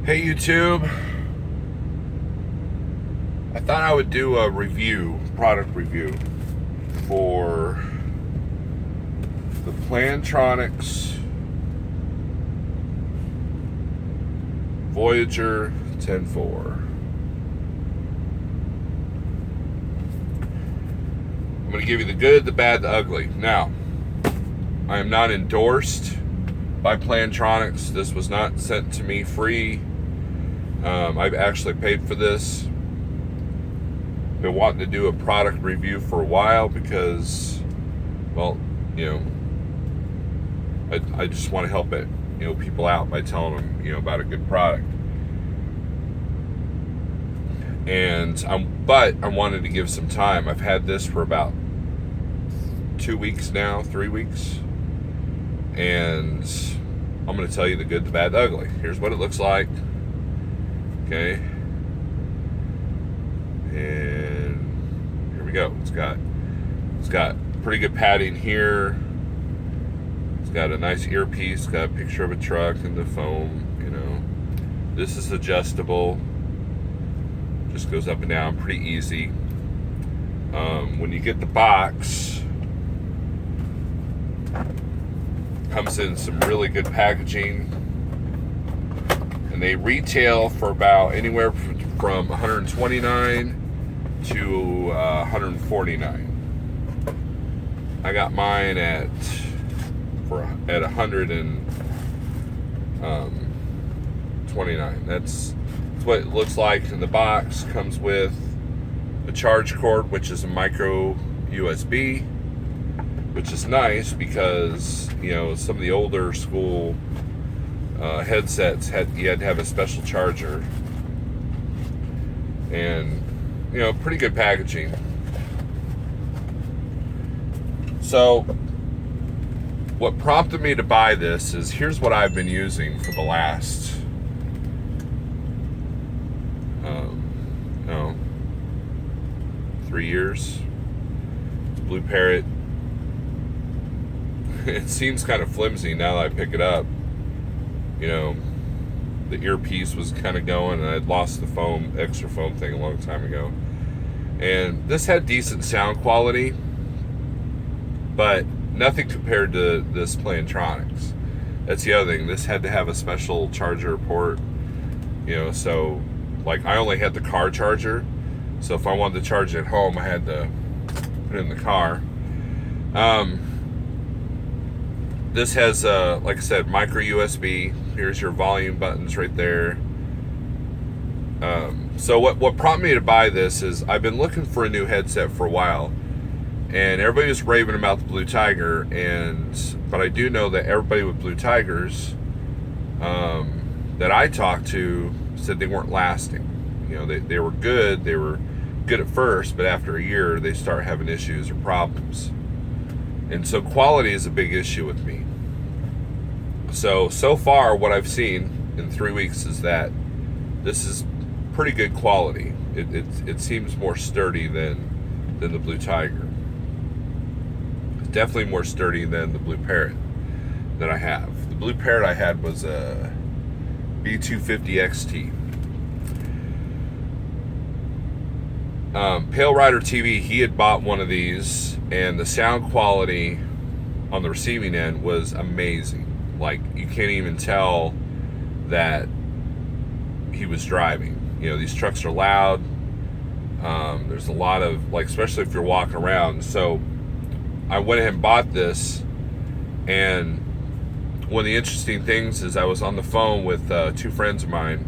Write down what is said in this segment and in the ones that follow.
Hey YouTube, I thought I would do a product review for the Plantronics Voyager 10.4. I'm going to give you the good, the bad, the ugly. Now, I am not endorsed by Plantronics. This was not sent to me free. I've actually paid for this. Been wanting to do a product review for a while because, well, I just want to help people out by telling them, about a good product. But I wanted to give some time. I've had this for about 2 weeks now, 3 weeks. And I'm going to tell you the good, the bad, the ugly. Here's what it looks like. Okay. And here we go. It's got pretty good padding here. It's got a nice earpiece. Got a picture of a truck and the foam. This is adjustable. Just goes up and down pretty easy. When you get the box, comes in some really good packaging, and they retail for about anywhere from $129 to $149. I got mine at $129. That's what it looks like in the box. Comes with a charge cord, which is a micro USB, which is nice because some of the older school headsets you had to have a special charger, and pretty good packaging. So what prompted me to buy this is, here's what I've been using for the last 3 years. Blue Parrot. It seems kind of flimsy now that I pick it up. The earpiece was kind of going, and I'd lost the extra foam thing a long time ago. And this had decent sound quality, but nothing compared to this Plantronics. That's the other thing. This had to have a special charger port. So like I only had the car charger. So if I wanted to charge it at home, I had to put it in the car. This has, like I said, micro USB. Here's your volume buttons right there. So what prompted me to buy this is I've been looking for a new headset for a while, and everybody was raving about the Blue Tiger, but I do know that everybody with Blue Tigers that I talked to said they weren't lasting. They were good. They were good at first, but after a year, they start having issues or problems. And so quality is a big issue with me. So far, what I've seen in 3 weeks is that this is pretty good quality. It seems more sturdy than the Blue Tiger. Definitely more sturdy than the Blue Parrot that I have. The Blue Parrot I had was a B250 XT. Pale Rider TV, he had bought one of these, and the sound quality on the receiving end was amazing. Like, you can't even tell that he was driving. These trucks are loud. There's a lot of, especially if you're walking around. So I went ahead and bought this, and one of the interesting things is I was on the phone with 2 friends of mine,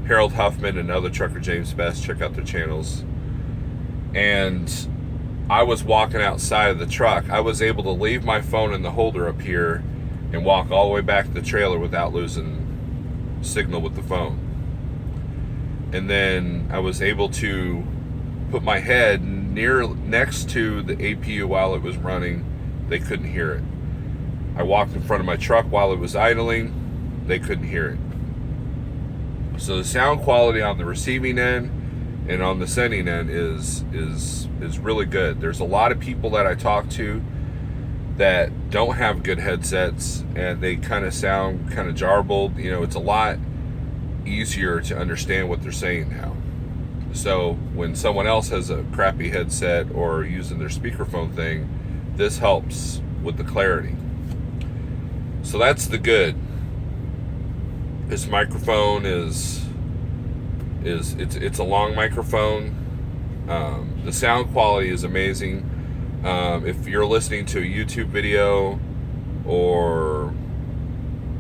Harold Huffman and another trucker, James Best. Check out their channels. And I was walking outside of the truck. I was able to leave my phone in the holder up here and walk all the way back to the trailer without losing signal with the phone. And then I was able to put my head next to the APU while it was running. They couldn't hear it. I walked in front of my truck while it was idling. They couldn't hear it. So the sound quality on the receiving end and on the sending end is really good. There's a lot of people that I talk to that don't have good headsets and they kind of sound kind of jarbled. It's a lot easier to understand what they're saying now. So when someone else has a crappy headset or using their speakerphone thing, this helps with the clarity. So that's the good. This microphone is it's a long microphone. The sound quality is amazing. If you're listening to a YouTube video, or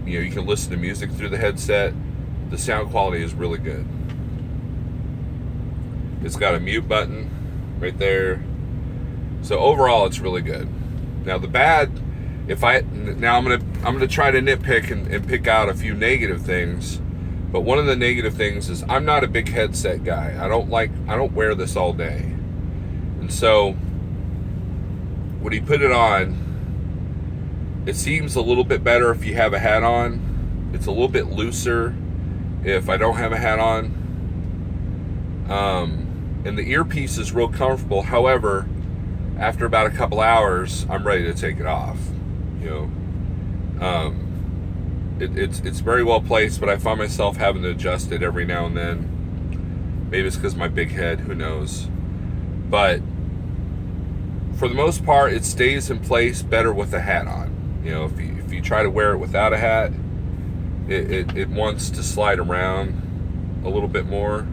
you can listen to music through the headset, the sound quality is really good. It's got a mute button right there. So overall, it's really good. Now the bad, I'm gonna try to nitpick and pick out a few negative things. But one of the negative things is I'm not a big headset guy. I don't wear this all day. And so when you put it on, it seems a little bit better if you have a hat on. It's a little bit looser if I don't have a hat on. And the earpiece is real comfortable. However, after about a couple hours, I'm ready to take it off. It's very well placed, but I find myself having to adjust it every now and then. Maybe it's because of my big head, who knows. But for the most part, it stays in place better with a hat on. If you try to wear it without a hat, it wants to slide around a little bit more.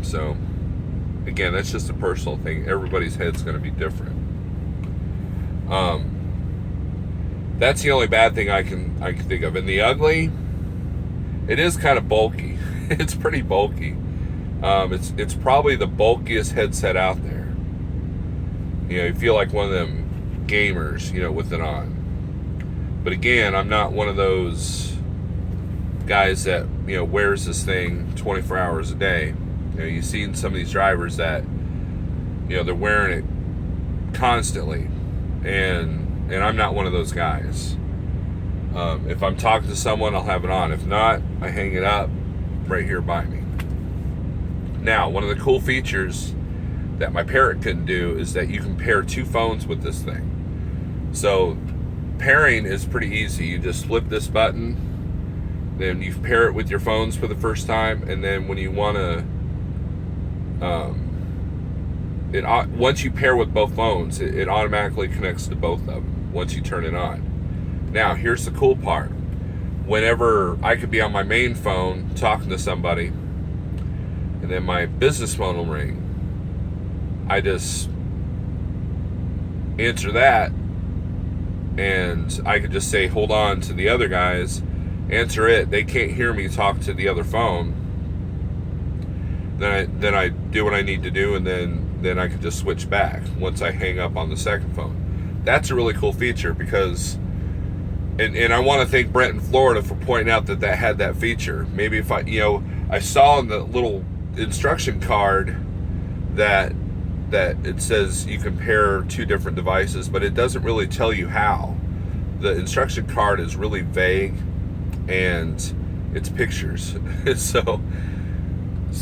So again, that's just a personal thing. Everybody's head's going to be different. That's the only bad thing I can think of. And the ugly, it is kind of bulky. It's pretty bulky. It's probably the bulkiest headset out there. You feel like one of them gamers, with it on. But again, I'm not one of those guys that wears this thing 24 hours a day. You've seen some of these drivers that they're wearing it constantly, and I'm not one of those guys. If I'm talking to someone, I'll have it on. If not, I hang it up right here by me. Now, one of the cool features that my Parrot couldn't do is that you can pair two phones with this thing. So pairing is pretty easy. You just flip this button, then you pair it with your phones for the first time, and then when you want to once you pair with both phones, it automatically connects to both of them once you turn it on. Now, here's the cool part. Whenever I could be on my main phone talking to somebody, and then my business phone will ring, I just answer that, and I could just say, hold on to the other guys, answer it. They can't hear me talk to the other phone. Then I do what I need to do, and then I can just switch back once I hang up on the second phone. That's a really cool feature because, and I want to thank Brent in Florida for pointing out that had that feature. Maybe if I saw in the little instruction card that it says you can pair two different devices, but it doesn't really tell you how. The instruction card is really vague, and it's pictures.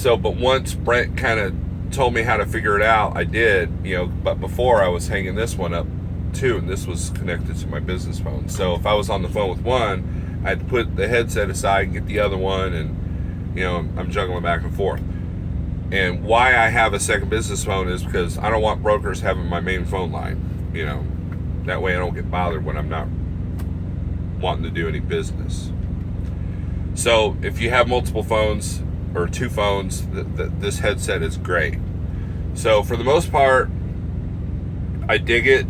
But once Brent kind of told me how to figure it out, I did, but before I was hanging this one up too, and this was connected to my business phone. So if I was on the phone with one, I'd put the headset aside and get the other one, and I'm juggling back and forth. And why I have a second business phone is because I don't want brokers having my main phone line. That way I don't get bothered when I'm not wanting to do any business. So if you have multiple phones or two phones, this headset is great. So for the most part, I dig it.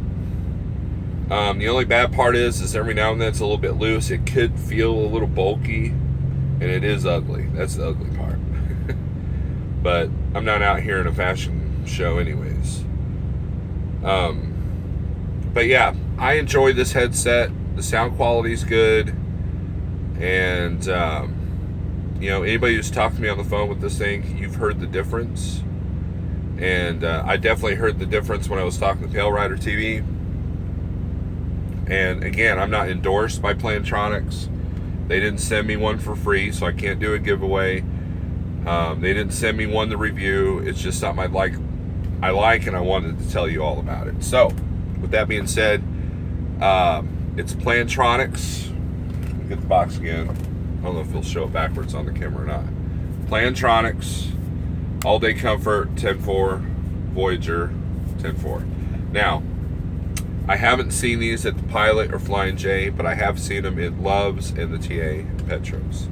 The only bad part is every now and then it's a little bit loose. It could feel a little bulky, and it is ugly. That's the ugly part. But I'm not out here in a fashion show anyways. But yeah, I enjoy this headset. The sound quality is good. And, anybody who's talked to me on the phone with this thing, you've heard the difference. And I definitely heard the difference when I was talking to Tail Rider TV. And again, I'm not endorsed by Plantronics. They didn't send me one for free, so I can't do a giveaway. They didn't send me one to review. It's just something I like, and I wanted to tell you all about it. So, with that being said, It's Plantronics. Get the box again. I don't know if it'll show it backwards on the camera or not. Plantronics, All Day Comfort 10.4, Voyager 10.4. Now, I haven't seen these at the Pilot or Flying J, but I have seen them in Love's and the TA Petros.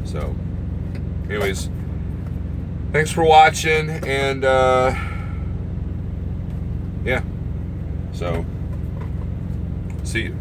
So, anyways, thanks for watching, and yeah, so see you.